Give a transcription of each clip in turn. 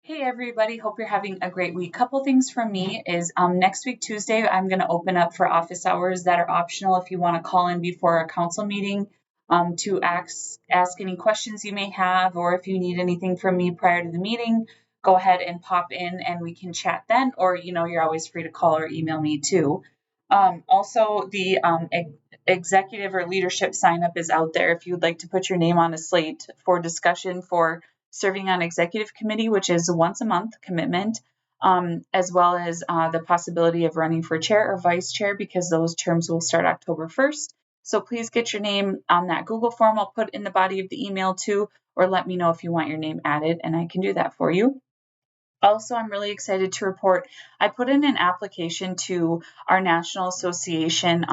Hey everybody, hope you're having a great week. Couple things from me is next week, Tuesday, I'm going to open up for office hours that are optional if you want to call in before a council meeting to ask any questions you may have, or if you need anything from me prior to the meeting, go ahead and pop in and we can chat then, or you're always free to call or email me too. Also, the executive or leadership sign up is out there if you'd like to put your name on a slate for discussion for serving on executive committee, which is a once a month commitment, as well as the possibility of running for chair or vice chair because those terms will start October 1st. So please get your name on that Google form. I'll put in the body of the email too, or let me know if you want your name added and I can do that for you. Also, I'm really excited to report I put in an application to our National Association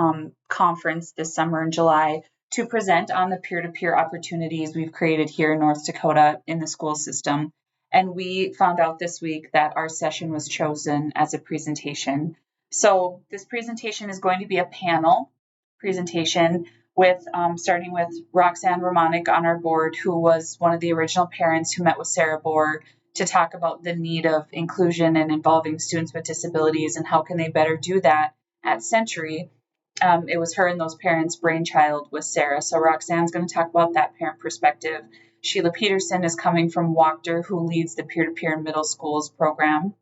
conference this summer in July to present on the peer-to-peer opportunities we've created here in North Dakota in the school system. And we found out this week that our session was chosen as a presentation. So this presentation is going to be a panel presentation with starting with Roxanne Romanik on our board, who was one of the original parents who met with Sarah Bohr to talk about the need of inclusion and involving students with disabilities and how can they better do that at Century. It was her and those parents' brainchild with Sarah. So Roxanne's going to talk about that parent perspective. Sheila Peterson is coming from Wachter, who leads the peer-to-peer in middle schools program.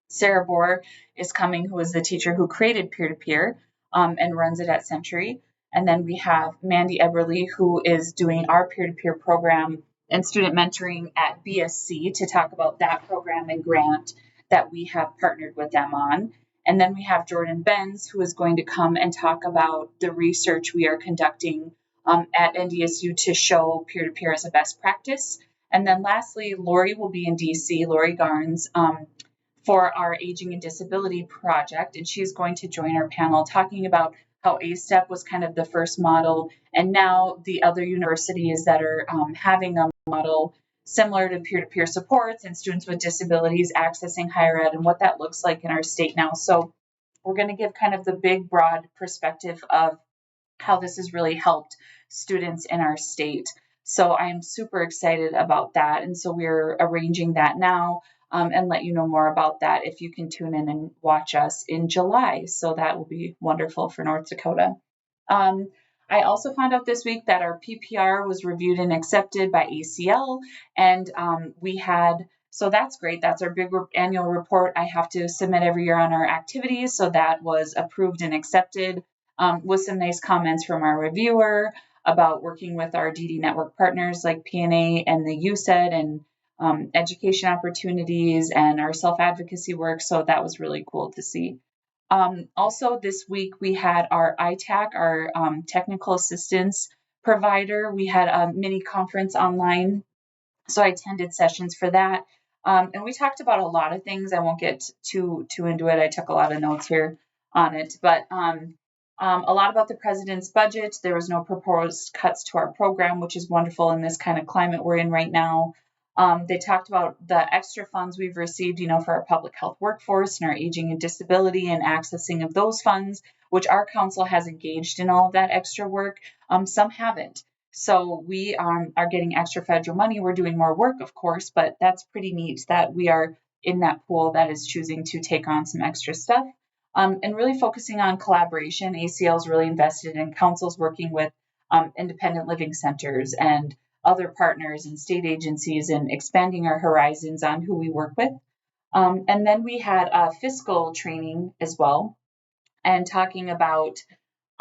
Sarah Bohr is coming, who is the teacher who created peer-to-peer and runs it at Century. And then we have Mandy Eberly, who is doing our peer-to-peer program and student mentoring at BSC to talk about that program and grant that we have partnered with them on. And then we have Jordan Benz, who is going to come and talk about the research we are conducting at NDSU to show peer-to-peer as a best practice. And then lastly, Lori will be in DC, Lori Garnes, for our Aging and Disability Project, and she's going to join our panel talking about how ASTEP was kind of the first model, and now the other universities that are having a model similar to peer-to-peer supports and students with disabilities accessing higher ed and what that looks like in our state now. So we're going to give kind of the big, broad perspective of how this has really helped students in our state. So I'm super excited about that. And so we're arranging that now and let you know more about that if you can tune in and watch us in July. So that will be wonderful for North Dakota. I also found out this week that our PPR was reviewed and accepted by ACL, and so that's great. That's our big annual report I have to submit every year on our activities. So that was approved and accepted with some nice comments from our reviewer about working with our DD network partners like PNA and the USED and education opportunities and our self-advocacy work. So that was really cool to see. Also, this week we had our ITAC, our technical assistance provider. We had a mini conference online. So I attended sessions for that. And we talked about a lot of things. I won't get too into it. I took a lot of notes here on it, but a lot about the president's budget. There was no proposed cuts to our program, which is wonderful in this kind of climate we're in right now. They talked about the extra funds we've received, for our public health workforce and our aging and disability and accessing of those funds, which our council has engaged in all of that extra work. Some haven't. So we are getting extra federal money. We're doing more work, of course, but that's pretty neat that we are in that pool that is choosing to take on some extra stuff. And really focusing on collaboration. ACL is really invested in councils working with independent living centers and other partners and state agencies and expanding our horizons on who we work with. And then we had a fiscal training as well and talking about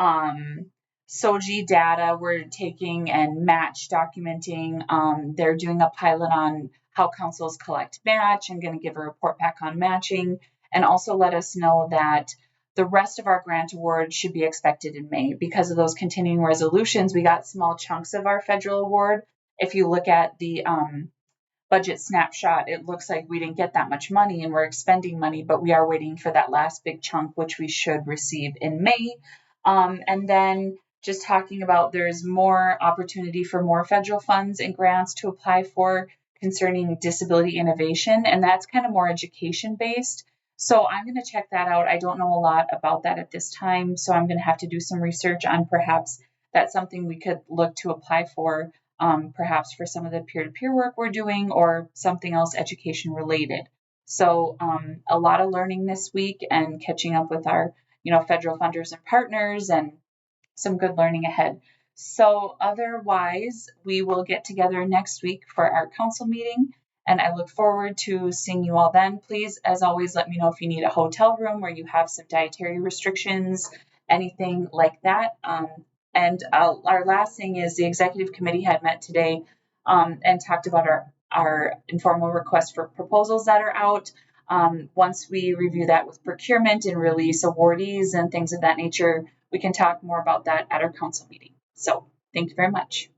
SOGI data we're taking and match documenting. They're doing a pilot on how councils collect match. I'm going to give a report back on matching and also let us know that the rest of our grant award should be expected in May. Because of those continuing resolutions, we got small chunks of our federal award. If you look at the budget snapshot, it looks like we didn't get that much money and we're expending money, but we are waiting for that last big chunk, which we should receive in May. And then just talking about there's more opportunity for more federal funds and grants to apply for concerning disability innovation, and that's kind of more education based. So I'm going to check that out. I don't know a lot about that at this time, so I'm going to have to do some research on perhaps that's something we could look to apply for perhaps for some of the peer-to-peer work we're doing or something else education related. So a lot of learning this week and catching up with our, federal funders and partners, and some good learning ahead. So otherwise, we will get together next week for our council meeting, and I look forward to seeing you all then. Please, as always, let me know if you need a hotel room or you have some dietary restrictions, anything like that. And our last thing is the executive committee had met today and talked about our informal request for proposals that are out. Once we review that with procurement and release awardees and things of that nature, we can talk more about that at our council meeting. So thank you very much.